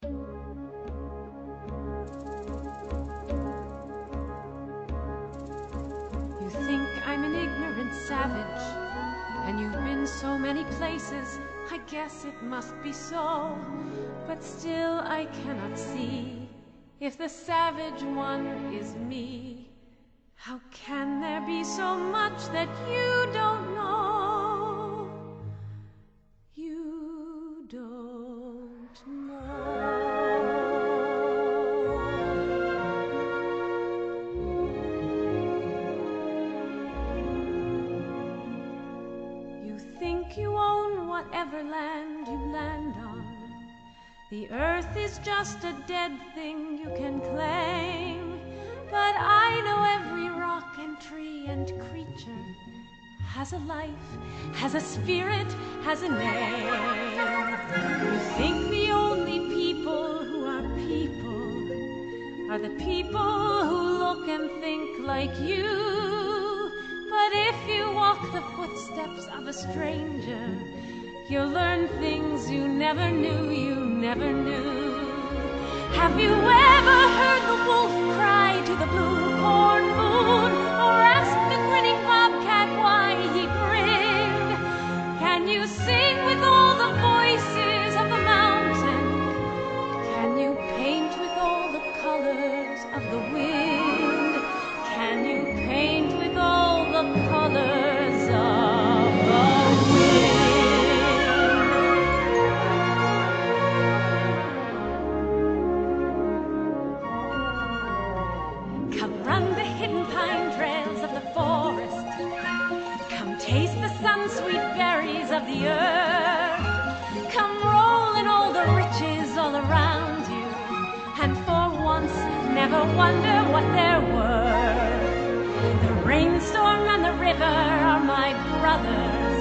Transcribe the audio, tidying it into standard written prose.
You think I'm an ignorant savage, and you've been so many places, I guess it must be so. But still I cannot see if the savage one is me. How can there be so much that you don't know? You don't know. You think you own whatever land you land on. The earth is just a dead thing you can claim. But I know every rock and tree and creature has a life, has a spirit, has a name. You think the only people who are the people who look and think like you. But if you walk the footsteps of a stranger, you'll learn things you never knew, you never knew. Have you ever heard the wolf cry to the blue corn moon, or asked the grinning bobcat why he grinned? Can you sing with all the voices of the mountain? Can you paint with all the colors of the wind? Can you paint with all the colors of the wind? Come run the hidden pine trails of the forest. Come taste the sun-sweet berries of the earth. Come roll in all the riches all around you, and for once never wonder what they're worth. The rainstorm and the river are my brothers.